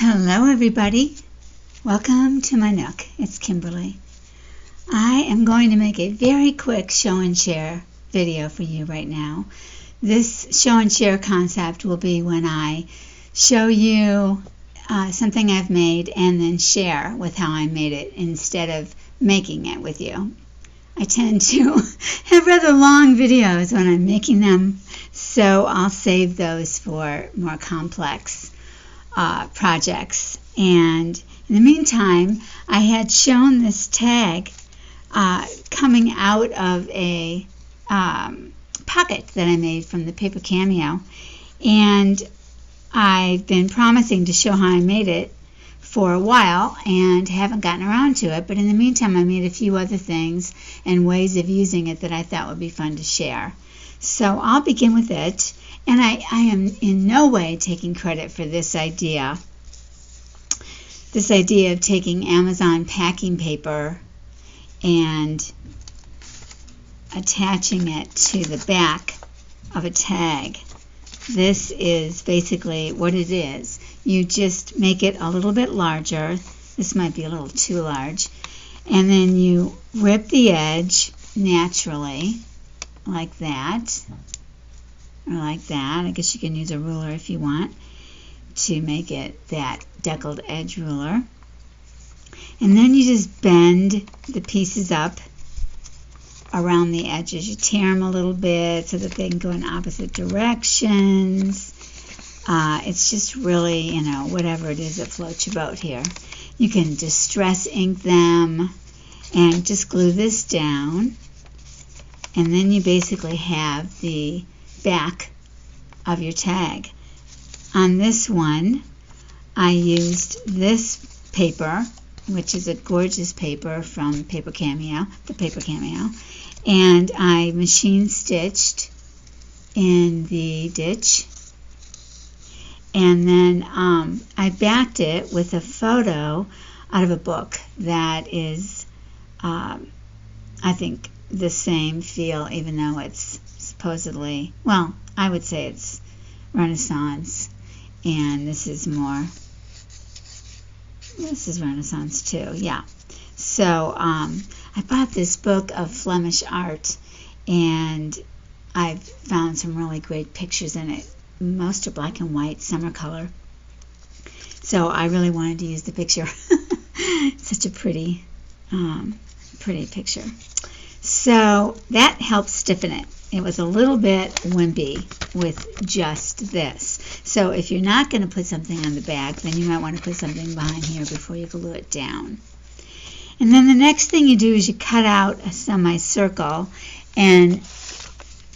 Hello everybody, welcome to my nook. It's Kimberly. I am going to make a very quick show and share video for you right now. This show and share concept will be when I show you something I've made and then share with how I made it instead of making it with you. I tend to have rather long videos when I'm making them, so I'll save those for more complex projects. And in the meantime, I had shown this tag coming out of a pocket that I made from the Paper Cameo, and I've been promising to show how I made it for a while and haven't gotten around to it, but in the meantime I made a few other things and ways of using it that I thought would be fun to share. So I'll begin with it, and I am in no way taking credit for this idea of taking Amazon packing paper and attaching it to the back of a tag. This is basically what it is. You just make it a little bit larger. This might be a little too large. And then you rip the edge naturally, like that, or like that. I guess you can use a ruler if you want to make it that deckled edge ruler. And then you just bend the pieces up around the edges. You tear them a little bit so that they can go in opposite directions. It's just really, whatever it is that floats your boat here. You can distress ink them and just glue this down. And then you basically have the back of your tag. On this one, I used this paper, which is a gorgeous paper from Paper Cameo, the Paper Cameo, and I machine stitched in the ditch, and then I backed it with a photo out of a book that is, I think, the same feel, even though it's supposedly, well, I would say it's Renaissance, and this is Renaissance too, yeah. So I bought this book of Flemish art, and I've found some really great pictures in it. Most are black and white, some are color. So I really wanted to use the picture. Such a pretty picture. So that helped stiffen it. It was a little bit wimpy with just this. So if you're not going to put something on the back, then you might want to put something behind here before you glue it down. And then the next thing you do is you cut out a semicircle, and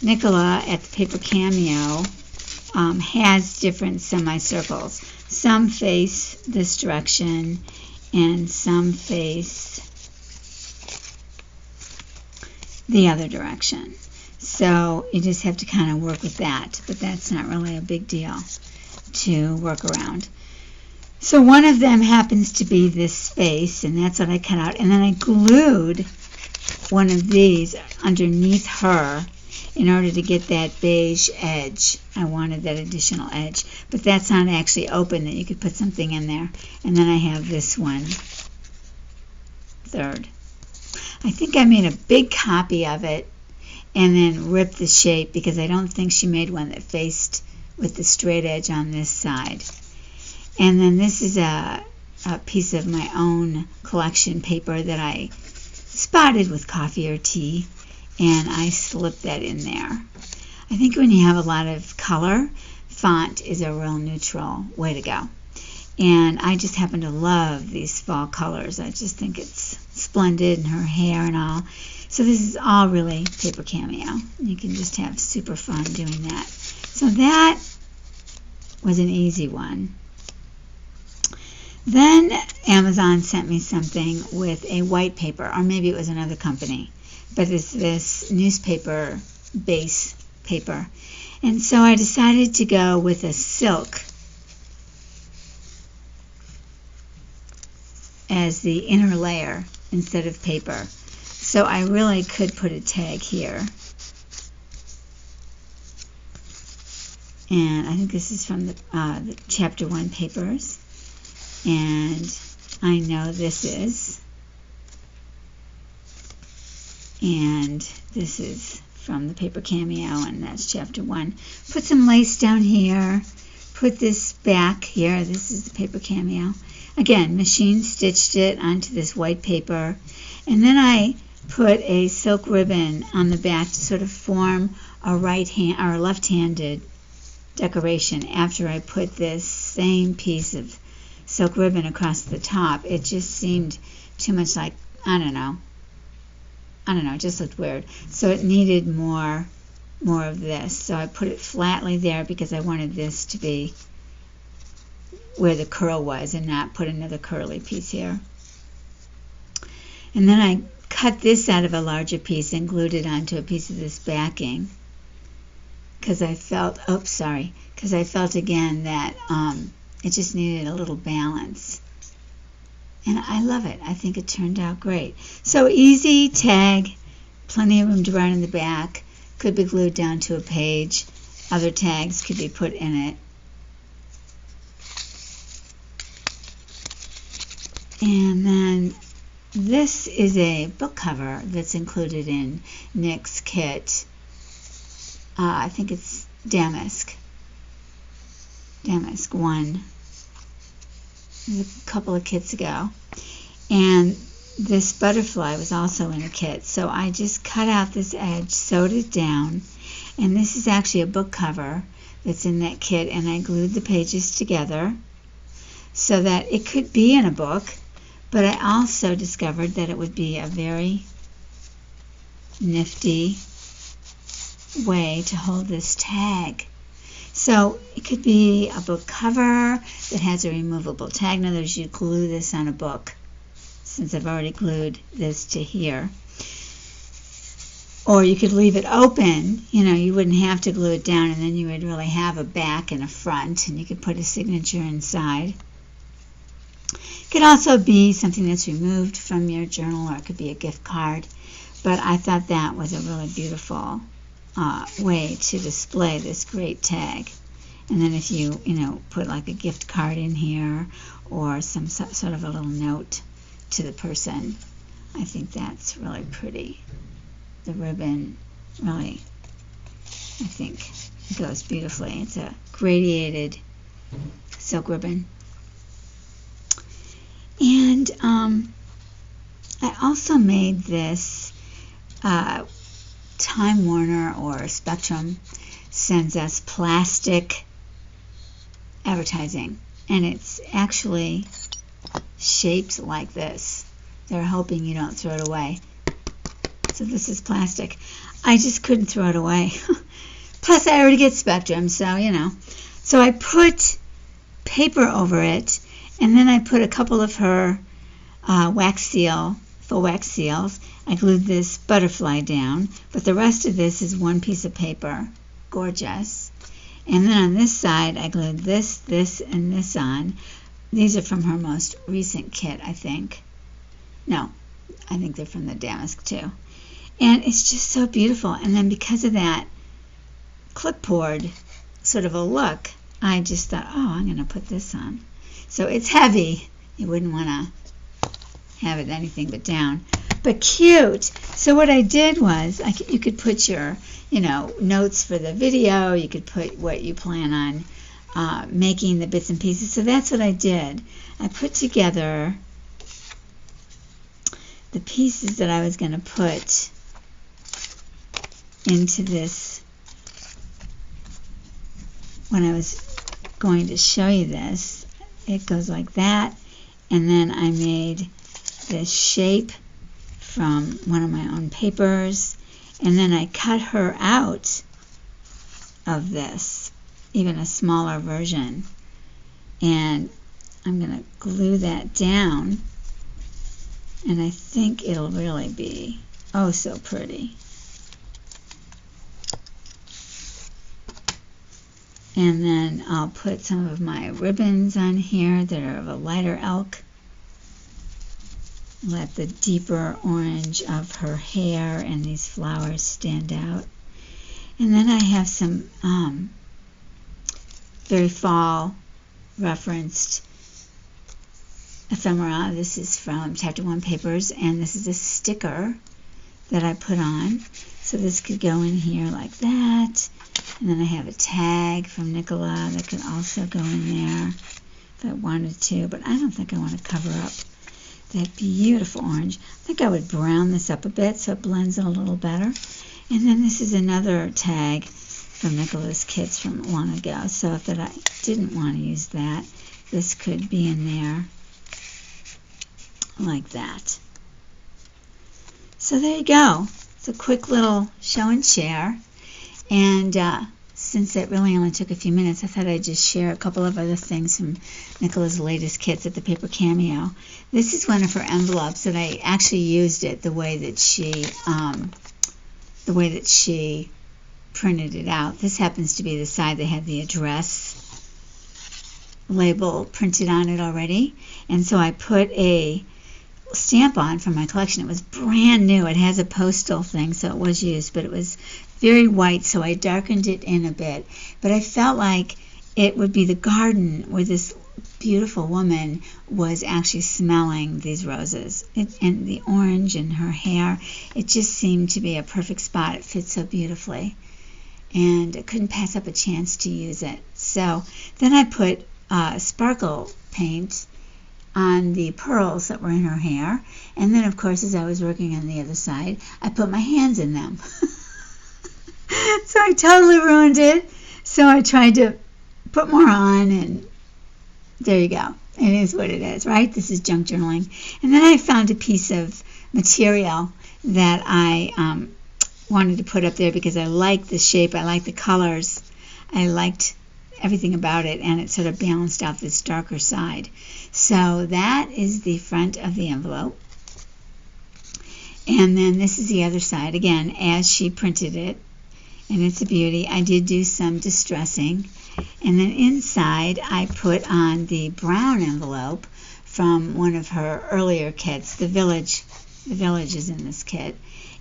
Nicola at the Paper Cameo has different semicircles. Some face this direction and some face the other direction. So you just have to kind of work with that, but that's not really a big deal to work around. So one of them happens to be this space, and that's what I cut out. And then I glued one of these underneath her in order to get that beige edge. I wanted that additional edge, but that's not actually open, that you could put something in there. And then I have this one, third. I think I made a big copy of it and then ripped the shape, because I don't think she made one that faced with the straight edge on this side. And then this is a piece of my own collection paper that I spotted with coffee or tea, and I slipped that in there. I think when you have a lot of color, font is a real neutral way to go. And I just happen to love these fall colors. I just think it's splendid, and her hair and all. So this is all really Paper Cameo. You can just have super fun doing that. So that was an easy one. Then Amazon sent me something with a white paper, or maybe it was another company, but it's this newspaper base paper. And so I decided to go with a silk as the inner layer instead of paper. So I really could put a tag here. And I think this is from the Chapter 1 papers. and I know this is. And this is from the Paper Cameo, and that's chapter 1. Put some lace down here. Put this back here. This is the Paper Cameo. Again, machine stitched it onto this white paper. And then I put a silk ribbon on the back to sort of form a right hand or a left-handed decoration. After I put this same piece of silk ribbon across the top, it just seemed too much like, I don't know, it just looked weird. So it needed more of this. So I put it flatly there because I wanted this to be where the curl was and not put another curly piece here. And then I cut this out of a larger piece and glued it onto a piece of this backing because I felt, because I felt again that it just needed a little balance. And I love it. I think it turned out great. So easy tag, plenty of room to write in the back, could be glued down to a page. Other tags could be put in it. And then this is a book cover that's included in Nick's kit. I think it's Damask 1. A couple of kits ago, and this butterfly was also in a kit, so I just cut out this edge, sewed it down, and this is actually a book cover that's in that kit, and I glued the pages together so that it could be in a book, but I also discovered that it would be a very nifty way to hold this tag. So it could be a book cover that has a removable tag. In other words, you glue this on a book, since I've already glued this to here. Or you could leave it open. You wouldn't have to glue it down, and then you would really have a back and a front, and you could put a signature inside. It could also be something that's removed from your journal, or it could be a gift card. But I thought that was a really beautiful way to display this great tag. And then if you put like a gift card in here or some sort of a little note to the person, I think that's really pretty. The ribbon really, I think, goes beautifully. It's a gradiated silk ribbon. And I also made this Time Warner or Spectrum sends us plastic advertising, and it's actually shaped like this. They're hoping you don't throw it away. So this is plastic. I just couldn't throw it away. Plus I already get Spectrum, so So I put paper over it, and then I put a couple of her full wax seals. I glued this butterfly down, but the rest of this is one piece of paper. Gorgeous. And then on this side, I glued this, and this on. These are from her most recent kit, I think. No, I think they're from the Damask too. And it's just so beautiful. And then because of that clipboard sort of a look, I just thought, I'm going to put this on. So it's heavy. You wouldn't want to have it anything but down. But cute. So what I did was, you could put your, notes for the video. You could put what you plan on making the bits and pieces. So that's what I did. I put together the pieces that I was going to put into this when I was going to show you this. It goes like that, and then I made this shape from one of my own papers, and then I cut her out of this, even a smaller version, and I'm going to glue that down, and I think it'll really be so pretty. And then I'll put some of my ribbons on here that are of a lighter elk. Let the deeper orange of her hair and these flowers stand out. And then I have some very fall referenced ephemera. This is from Chapter 1 Papers, and this is a sticker that I put on. So this could go in here like that. And then I have a tag from Nicola that could also go in there if I wanted to, but I don't think I want to cover up that beautiful orange. I think I would brown this up a bit so it blends in a little better. And then this is another tag from Nicola's kits from long ago. So if I didn't want to use that, this could be in there like that. So there you go. It's a quick little show and share. And since it really only took a few minutes, I thought I'd just share a couple of other things from Nicola's latest kits at the Paper Cameo. This is one of her envelopes that I actually used it the way that she printed it out. This happens to be the side that had the address label printed on it already, and so I put a stamp on from my collection. It was brand new. It has a postal thing, so it was used, but it was very white, so I darkened it in a bit. But I felt like it would be the garden where this beautiful woman was actually smelling these roses. And the orange in her hair, it just seemed to be a perfect spot. It fits so beautifully. And I couldn't pass up a chance to use it. So then I put sparkle paint on the pearls that were in her hair. And then, of course, as I was working on the other side, I put my hands in them. So I totally ruined it. So I tried to put more on, and there you go. It is what it is, right? This is junk journaling. And then I found a piece of material that I wanted to put up there because I liked the shape, I liked the colors, I liked everything about it, and it sort of balanced out this darker side. So that is the front of the envelope. And then this is the other side, again, as she printed it. And it's a beauty. I did do some distressing. And then inside, I put on the brown envelope from one of her earlier kits, The Village. The Village is in this kit.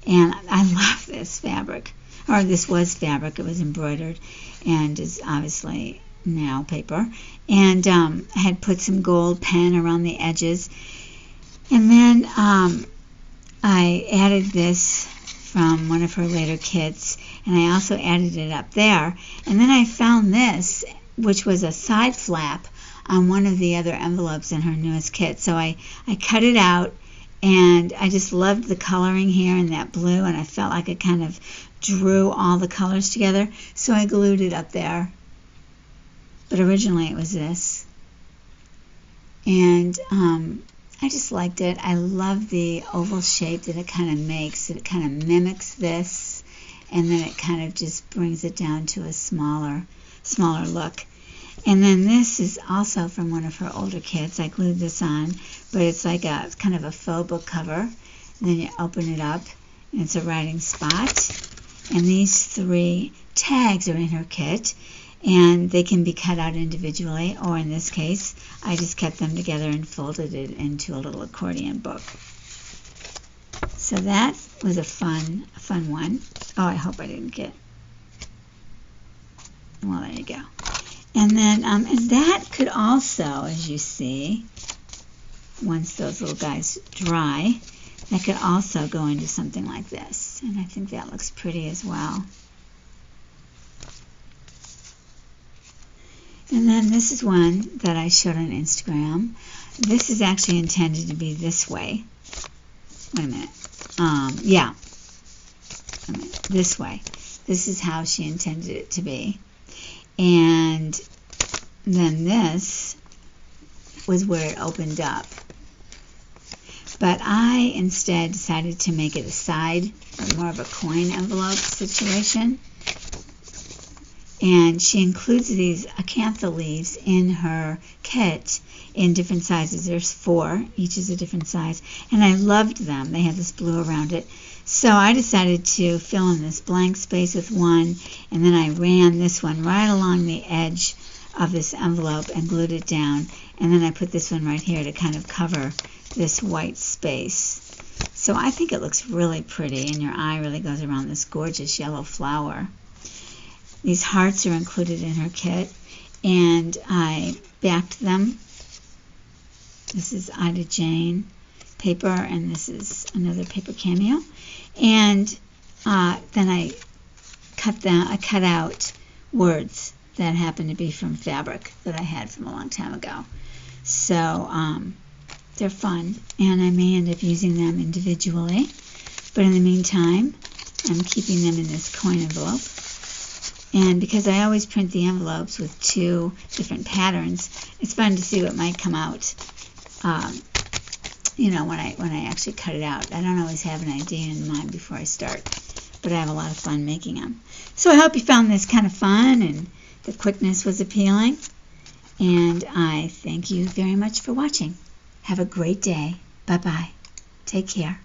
And I love this fabric. Or this was fabric. It was embroidered and is obviously now paper. And I had put some gold pen around the edges. And then I added this from one of her later kits, and I also added it up there. And then I found this, which was a side flap on one of the other envelopes in her newest kit. So I cut it out, and I just loved the coloring here in that blue, and I felt like it kind of drew all the colors together. So I glued it up there. But originally it was this. And I just liked it. I love the oval shape that it kind of makes. That it kind of mimics this, and then it kind of just brings it down to a smaller look. And then this is also from one of her older kits. I glued this on, but it's like a kind of a faux book cover. And then you open it up, and it's a writing spot. And these 3 tags are in her kit, and they can be cut out individually, or in this case, I just kept them together and folded it into a little accordion book. So that was a fun one. Oh, I hope I didn't get... Well, there you go. And then, and that could also, as you see, once those little guys dry, that could also go into something like this. And I think that looks pretty as well. And then this is one that I showed on Instagram. This is actually intended to be this way. Wait a minute. Yeah. Wait a minute. This way. This is how she intended it to be. And then this was where it opened up. But I instead decided to make it a side, or more of a coin envelope situation. And she includes these acantha leaves in her kit in different sizes. There's 4. Each is a different size. And I loved them. They had this blue around it. So I decided to fill in this blank space with one. And then I ran this one right along the edge of this envelope and glued it down. And then I put this one right here to kind of cover this white space. So I think it looks really pretty. And your eye really goes around this gorgeous yellow flower. These hearts are included in her kit, and I backed them This is Ida Jane paper, and this is another Paper Cameo. And then I cut out words that happened to be from fabric that I had from a long time ago. So they're fun, and I may end up using them individually. But in the meantime, I'm keeping them in this coin envelope. And because I always print the envelopes with 2 different patterns, it's fun to see what might come out, you know, when I actually cut it out. I don't always have an idea in mind before I start, but I have a lot of fun making them. So I hope you found this kind of fun and the quickness was appealing. And I thank you very much for watching. Have a great day. Bye-bye. Take care.